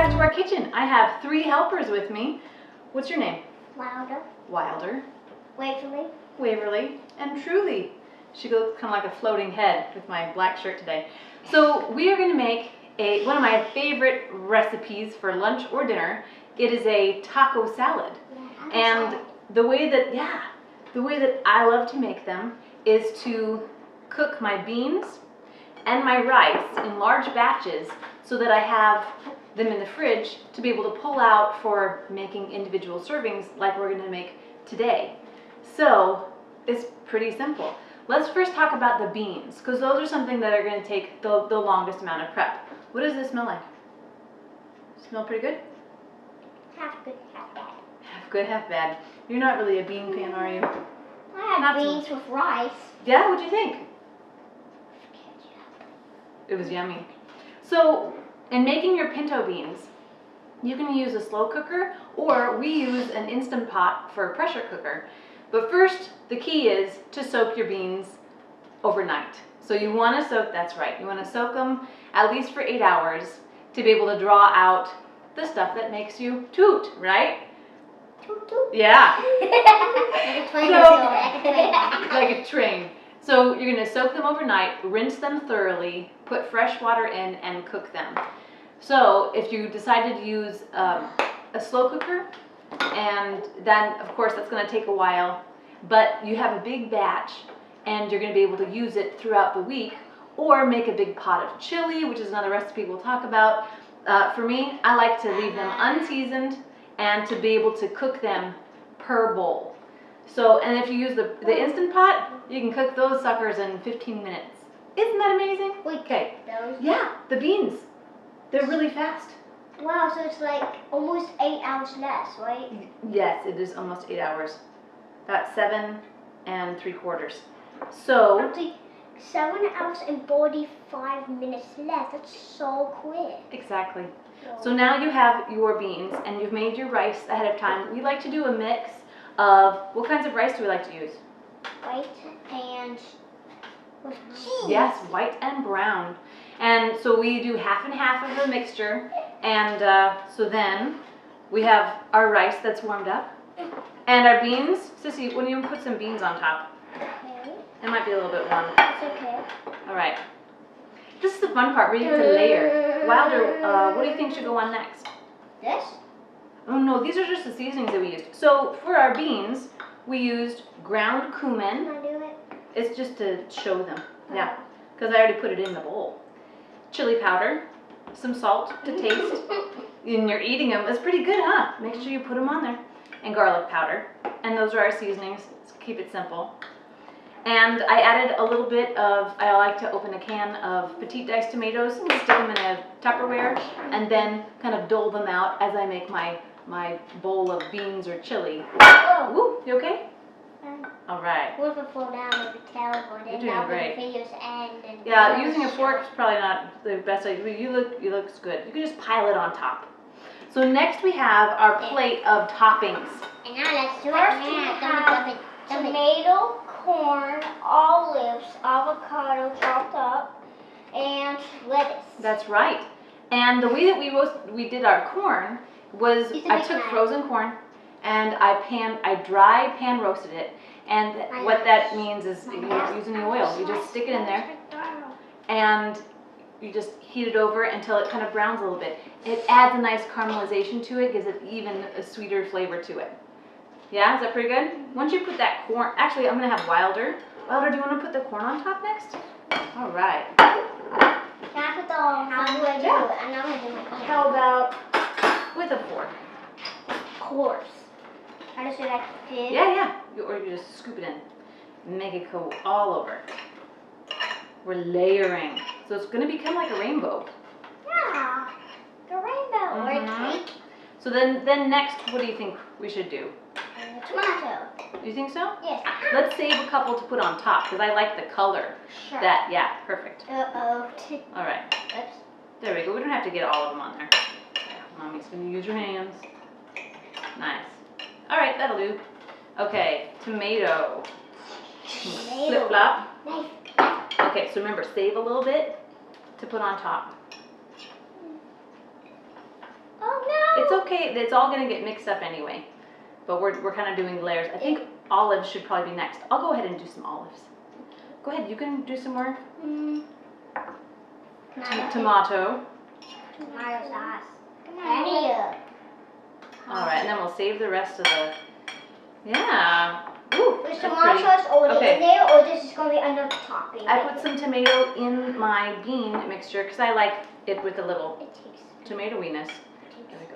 back to our kitchen. I have 3 helpers with me. What's your name? Wilder. Wilder. Waverly. Waverly. And Truly. She looks kind of like a floating head with my black shirt today. So we are going to make one of my favorite recipes for lunch or dinner. It is a taco salad. Yeah, and the way that I love to make them is to cook my beans and my rice in large batches so that I have them in the fridge to be able to pull out for making individual servings like we're going to make today. So it's pretty simple. Let's first talk about the beans, because those are something that are going to take the longest amount of prep. What does this smell like? Smell pretty good? half good, half bad. Half good, half bad. You're not really a bean fan, are you? I had Not beans with rice. Yeah, what'd you think? It was yummy. So, in making your pinto beans, you can use a slow cooker, or we use an Instant Pot for a pressure cooker. But first, the key is to soak your beans overnight. So you want to soak, that's right, you want to soak them at least for 8 hours to be able to draw out the stuff that makes you toot, right? Toot toot. Yeah. Like a train. Like a train. So you're going to soak them overnight, rinse them thoroughly, put fresh water in, and cook them. So if you decided to use a slow cooker, and then of course that's going to take a while, but you have a big batch and you're going to be able to use it throughout the week, or make a big pot of chili, which is another recipe we'll talk about. For me, I like to leave them unseasoned and to be able to cook them per bowl. So, and if you use the Instant Pot, you can cook those suckers in 15 minutes. Isn't that amazing? Wait, Okay. those? Yeah, the beans. They're really fast. Wow, so it's like almost 8 hours less, right? Yes, it is almost 8 hours. About 7 3/4. So, Actually, 7 hours and 45 minutes less. That's so quick. exactly. So now you have your beans and you've made your rice ahead of time. We like to do a mix of, what kinds of rice do we like to use? White and with cheese. Yes, white and brown. And so we do half and half of the mixture. And so then we have our rice that's warmed up. And our beans. Sissy, when you put some beans on top, Okay, it might be a little bit warm. that's okay. All right. This is the fun part where you have to layer. Wilder, what do you think should go on next? This? Oh no, these are just the seasonings that we used. So for our beans, we used ground cumin. Can I do it? It's just to show them. Yeah, because I already put it in the bowl. Chili powder, some salt to taste. And you're eating them. It's pretty good, huh? Make sure you put them on there. And garlic powder. And those are our seasonings. Let's keep it simple. And I added a little bit of, I like to open a can of petite diced tomatoes, stick them in a Tupperware, and then kind of dole them out as I make my bowl of beans or chili. Oh. Woo, you okay? All right. What if I fall down with the terrible? You're doing great. The videos end and Yeah, using a fork is probably not the best idea. You looks good. You can just pile it on top. So next we have our plate of toppings. And now let's do First it. we Yeah, have tomato, corn, olives, avocado chopped up, and lettuce. That's right. And the way that we did our corn was Use a I big took knife. frozen corn and I dry pan roasted it. And what that means is you're using the oil. You just stick it in there and you just heat it over until it kind of browns a little bit. It adds a nice caramelization to it, gives it even a sweeter flavor to it. Yeah, is that pretty good? Once you put that corn, actually I'm gonna have Wilder. Wilder, do you want to put the corn on top next? All right. Can I put the how do I do Yeah. it? I'm not gonna do my How about with a fork? Of course. I just do like this. Yeah. Or you just scoop it in. Make it go all over. We're layering. So it's gonna become like a rainbow. Yeah. The rainbow or a Mhm. cake. So then next, what do you think we should do? Tomato. Do you think so? Yes. Let's save a couple to put on top because I like the color. Sure. Yeah, perfect. Uh-oh. All right. Oops. There we go. We don't have to get all of them on there. Mommy's gonna use your hands. Nice. All right, that'll do. Okay, tomato. Tomato. Flip flop. Nice. Okay, so remember, save a little bit to put on top. Oh no! It's okay. It's all gonna get mixed up anyway. But we're kind of doing layers. I think olives should probably be next. I'll go ahead and do some olives. Go ahead. You can do some more. Tomato. Tomato sauce. Tomato. All right, and then we'll save the rest of the. Yeah. Ooh, Is that's tomato pretty. sauce already Okay. in there, or this is going to be another topping? I put some tomato in my bean mixture because I like it with a little It tastes. tomatoiness.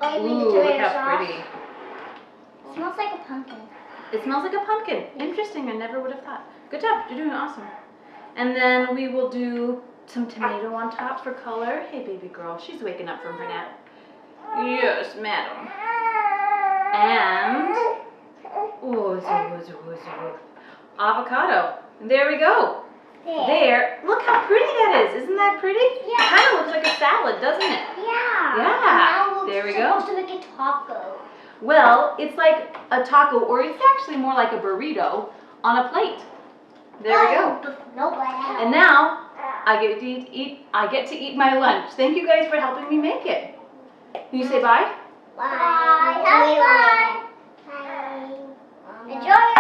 Oh, you mean the Ooh, look tomato how sauce? pretty. It smells like a pumpkin. It smells like a pumpkin. Interesting. I never would have thought. Good job. You're doing awesome. And then we will do some tomato on top for color. Hey, baby girl. She's waking up from her nap. Yes, madam. And avocado. There we go. There. Look how pretty that is. Isn't that pretty? Yeah. It kind of looks like a salad, doesn't it? Yeah. Yeah. And now There we we're go. supposed to make a taco. Well, it's like a taco, or it's actually more like a burrito on a plate. There we go. Nope. And now I get to eat my lunch. Thank you guys for helping me make it. Can you say bye? Bye. Have fun. Enjoy